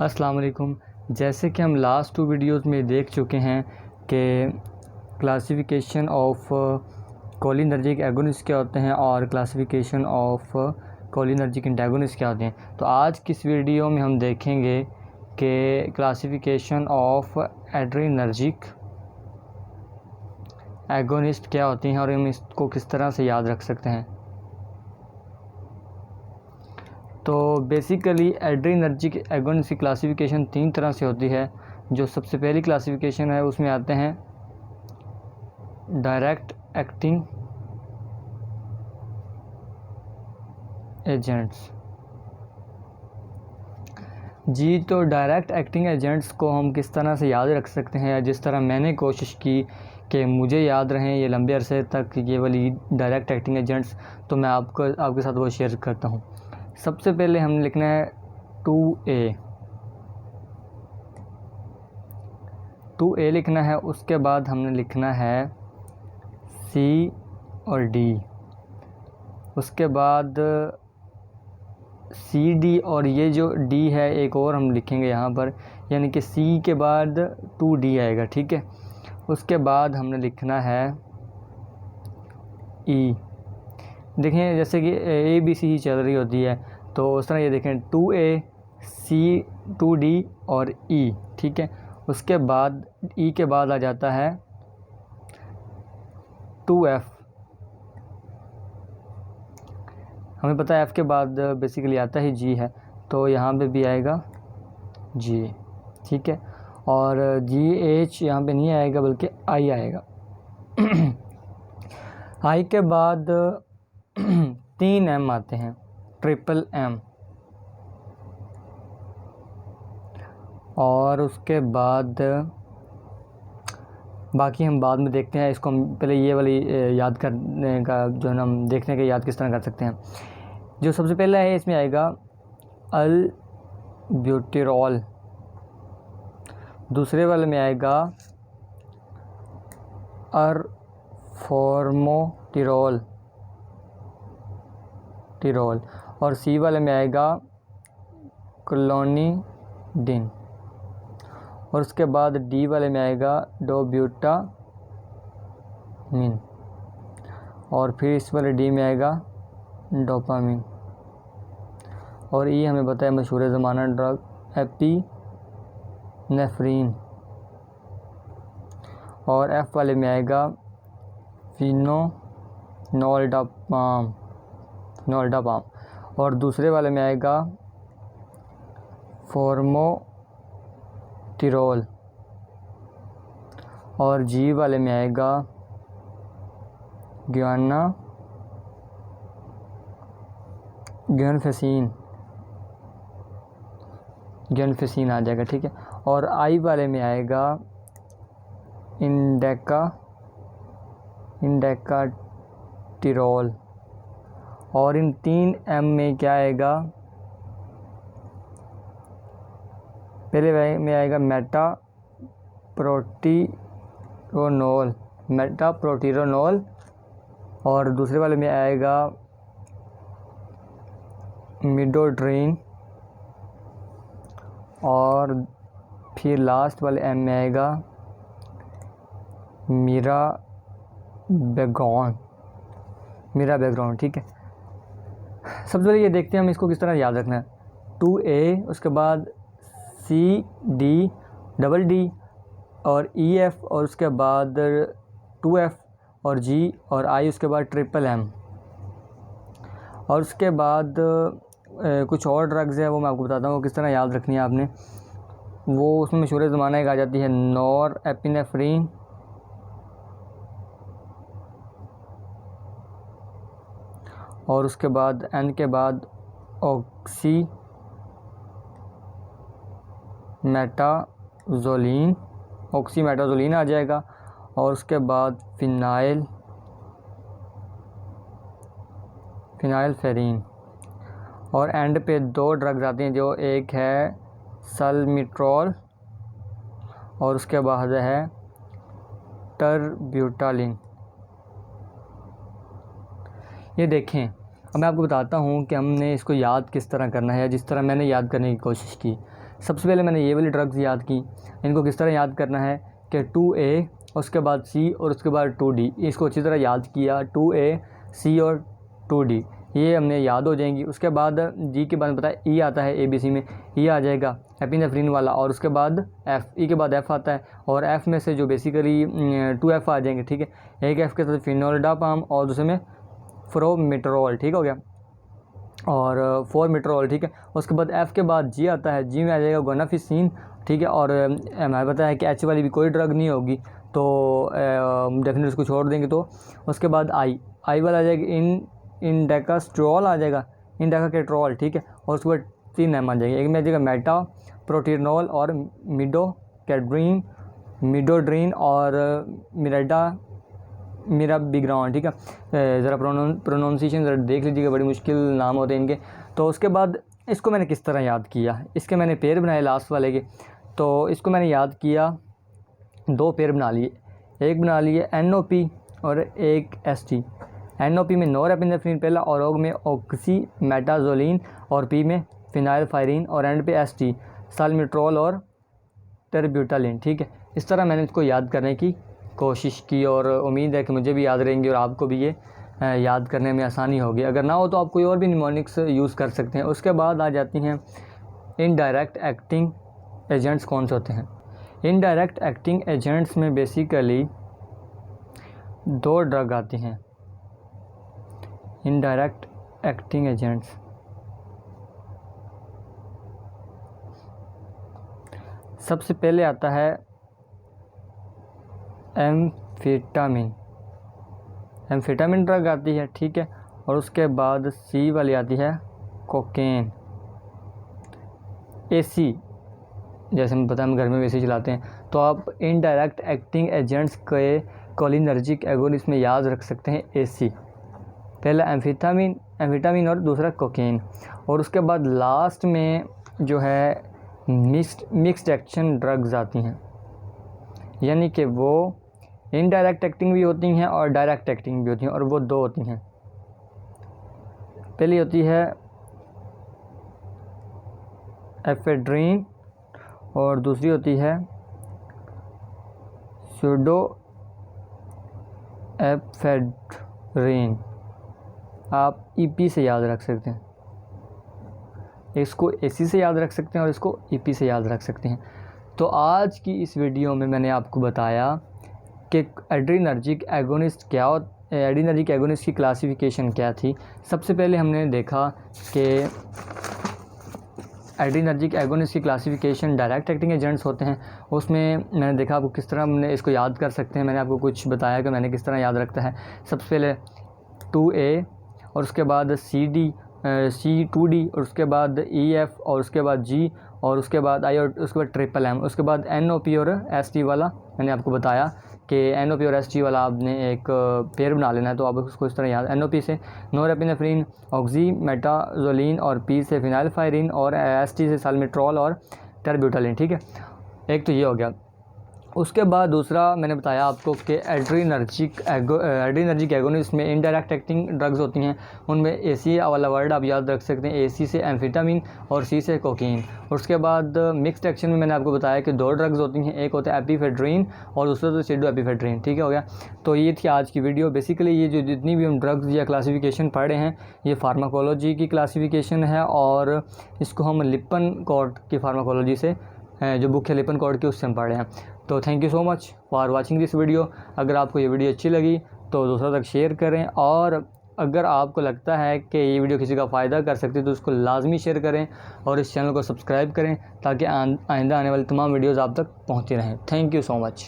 अस्सलाम वालेकुम। जैसे कि हम लास्ट 2 वीडियोज़ में देख चुके हैं कि क्लासिफिकेशन ऑफ कोलिनर्जिक एगोनिस्ट क्या होते हैं और क्लासिफिकेशन ऑफ कोलिनर्जिक एंटागोनिस्ट क्या होते हैं। तो आज की इस वीडियो में हम देखेंगे कि क्लासिफिकेशन ऑफ एड्रेनर्जिक एगोनिस्ट क्या होती हैं और हम इसको किस तरह से याद रख सकते हैं। तो बेसिकली एड्रेनर्जिक एगोनिस्ट की क्लासिफिकेशन 3 तरह से होती है। जो सबसे पहली क्लासिफिकेशन है उसमें आते हैं डायरेक्ट एक्टिंग एजेंट्स। जी, तो डायरेक्ट एक्टिंग एजेंट्स को हम किस तरह से याद रख सकते हैं, या जिस तरह मैंने कोशिश की कि मुझे याद रहें ये लंबे अरसे तक ये वाली डायरेक्ट एक्टिंग एजेंट्स, तो मैं आपके साथ वो शेयर करता हूँ। सबसे पहले हमने लिखना है 2A लिखना है। उसके बाद हमने लिखना है C और D। उसके बाद CD और ये जो D है एक और हम लिखेंगे यहाँ पर, यानी कि C के बाद 2D आएगा, ठीक है। उसके बाद हमने लिखना है E। देखें जैसे कि ABC ही चल रही होती है, तो उस तरह ये देखें 2A C 2D और E, ठीक है। उसके बाद E के बाद आ जाता है 2F। हमें पता है F के बाद बेसिकली आता ही G है, तो यहाँ पे भी आएगा G, ठीक है। और GH यहाँ पे नहीं आएगा बल्कि I आएगा। I के बाद 3 M आते हैं, ट्रिपल M। और उसके बाद बाकी हम बाद में देखते हैं। इसको हम पहले ये वाली याद करने का जो है ना, हम देखने के याद किस तरह कर सकते हैं। जो सबसे पहला है इसमें आएगा अल ब्यूटेरॉल। दूसरे वाले में आएगा अरफॉर्मोटिरोल और सी वाले में आएगा क्लोनिडिन। और उसके बाद डी वाले में आएगा डोब्यूटामिन। और फिर इस वाले डी में आएगा डोपामिन। और ये हमें पता है मशहूर ज़माना ड्रग एपिनेफ्रीन। और एफ वाले में आएगा फिनोनोल्डापाम। और दूसरे वाले में आएगा फॉर्मोटिरोल। और जी वाले में आएगा ग्यानफेसिन आ जाएगा, ठीक है। और आई वाले में आएगा इंडेकाटिरोल। और इन 3 M में क्या आएगा, पहले में आएगा मेटाप्रोटीरोनोल। और दूसरे वाले में आएगा मिडोड्रीन। और फिर लास्ट वाले M में आएगा मिराबेग्रॉन, ठीक है। सबसे पहले ये देखते हैं हम इसको किस तरह याद रखना है। 2A, उसके बाद CD डबल D और EF, और उसके बाद 2F और G और I, उसके बाद ट्रिपल M। और उसके बाद कुछ और ड्रग्स है, वो मैं आपको बताता हूँ किस तरह याद रखनी है आपने। वो उसमें मशहूर ज़माना एक आ जाती है नॉर एपिनेफ्रीन। और उसके बाद N के बाद ऑक्सीमेटाजोलिन आ जाएगा। और उसके बाद फिनाइलफेरिन। और एंड पे 2 ड्रग्स आते हैं, जो एक है सल्मिट्रॉल और उसके बाद है टरब्यूटालिन। ये देखें, अब मैं आपको बताता हूँ कि हमने इसको याद किस तरह करना है, या जिस तरह मैंने याद करने की कोशिश की। सबसे पहले मैंने ये वाली ड्रग्स याद की। इनको किस तरह याद करना है कि 2A उसके बाद C और उसके बाद 2D, इसको अच्छी तरह याद किया। 2A C और 2D ये हमने याद हो जाएंगी। उसके बाद G के बाद पता है E आता है ABC में, E आ जाएगा एपिनेफ्रिन वाला, और उसके बाद F, E के बाद F आता है, और F में से जो बेसिकली 2F आ जाएंगे, ठीक है। एक F के साथ फिनोल्डापाम और दूसरे में फ्रोमेट्रोल, ठीक हो गया, और फोरमेट्रोल, ठीक है। उसके बाद F के बाद G आता है, G में आ जाएगा गोनाफिसिन, ठीक है। और हमें पता है कि H वाली भी कोई ड्रग नहीं होगी, तो डेफिनेटली उसको छोड़ देंगे। तो उसके बाद I वाला आ जाएगा इंडेकास्ट्रोल आ जाएगा, इंडेकाकेट्रोल, ठीक है। और उसके बाद 3 M आ जाएंगे, एक में आ जाएगा मेटा प्रोटीनोल और मिडोड्रीन और मिराबिग्रान, ठीक है। ज़रा प्रोनाउंसिएशन ज़रा देख लीजिएगा, बड़ी मुश्किल नाम होते हैं इनके। तो उसके बाद इसको मैंने किस तरह याद किया, इसके मैंने पेयर बनाए लास्ट वाले के। तो इसको मैंने याद किया, 2 पेयर बना लिए, एक बना लिए NOP और एक ST। NOP में नोरेपिनेफ्रिन पहला, और O में ऑक्सीमेटाजोलिन, और P में फिनाइलफायरिन, और एंड पे ST साल्मिट्रोल और टेरब्यूटालिन, ठीक है। इस तरह मैंने इसको याद करने की कोशिश की, और उम्मीद है कि मुझे भी याद रहेंगी और आपको भी ये याद करने में आसानी होगी। अगर ना हो तो आप कोई और भी निमोनिक्स यूज़ कर सकते हैं। उसके बाद आ जाती हैं इनडायरेक्ट एक्टिंग एजेंट्स कौन से होते हैं। इनडायरेक्ट एक्टिंग एजेंट्स में बेसिकली 2 ड्रग आती हैं। इनडायरेक्ट एक्टिंग एजेंट्स, सबसे पहले आता है एम्फेटामिन ड्रग आती है, ठीक है। और उसके बाद C वाली आती है कोकेन। AC जैसे हम पता है हम घर में वैसे चलाते हैं, तो आप इनडायरेक्ट एक्टिंग एजेंट्स के कोलिनर्जिक एगोनिस्ट में याद रख सकते हैं AC, पहला एम्फेटामिन और दूसरा कोकेन। और उसके बाद लास्ट में जो है मिक्स्ड एक्शन ड्रग्स आती हैं, यानी कि वो इनडायरेक्ट एक्टिंग भी होती हैं और डायरेक्ट एक्टिंग भी होती हैं, और वो 2 होती हैं। पहली होती है एफेड्रीन और दूसरी होती है सूडो एफेड्रीन। आप EP से याद रख सकते हैं, इसको AC से याद रख सकते हैं और इसको EP से याद रख सकते हैं। तो आज की इस वीडियो में मैंने आपको बताया कि एड्रीनर्जिक एगोनिस्ट क्या एड्रीनर्जिक एगोनिस्ट की क्लासिफिकेशन क्या थी। सबसे पहले हमने देखा कि एड्रीनर्जिक एगोनिस्ट की क्लासिफिकेशन डायरेक्ट एक्टिंग एजेंट्स होते हैं। उसमें मैंने देखा आपको किस तरह हमने इसको याद कर सकते हैं। मैंने आपको कुछ बताया कि मैंने किस तरह याद रखता है। सबसे पहले 2A और उसके बाद C2D और उसके बाद EF और उसके बाद G और उसके बाद I और उसके बाद MM, उसके बाद NOP और ST वाला मैंने आपको बताया कि NOP और ST वाला आपने एक पेयर बना लेना है। तो आप उसको इस तरह याद, NOP से नोरेपिनेफ्रिन, ऑक्सीमेटाजोलिन, और P से फिनाइलफायरिन, और ST से साल्मिट्रोल और टेरब्यूटालिन, ठीक है। एक तो ये हो गया। उसके बाद दूसरा मैंने बताया आपको कि एड्रीनर्जिक एगोनिस्ट में इनडायरेक्ट एक्टिंग ड्रग्स होती हैं। उनमें AC वाला वर्ड आप याद रख सकते हैं, AC से एम्फेटामिन और C से कोकीन। उसके बाद मिक्स्ड एक्शन में मैंने आपको बताया कि 2 ड्रग्स होती हैं, एक होता है एपिफेड्रीन और दूसरा तो सीडो एपिफेड्रीन, ठीक है, हो गया। तो ये थी आज की वीडियो। बेसिकली ये जो जितनी भी हम ड्रग्स या क्लासिफिकेशन पढ़ रहे हैं, ये फार्माकोलॉजी की क्लासिफिकेशन है, और इसको हम लिपनकोर्ट की फार्माकोलॉजी से जो बुक है लिपनकोर्ट की, उससे हम पढ़ रहे हैं। तो thank you so much for watching this video. अगर आपको ये वीडियो अच्छी लगी तो दूसरों तक शेयर करें, और अगर आपको लगता है कि ये वीडियो किसी का फ़ायदा कर सकती है तो उसको लाजमी शेयर करें और इस चैनल को सब्सक्राइब करें ताकि आइंदा आने वाली तमाम वीडियोज़ आप तक पहुँचती रहें। Thank you so much.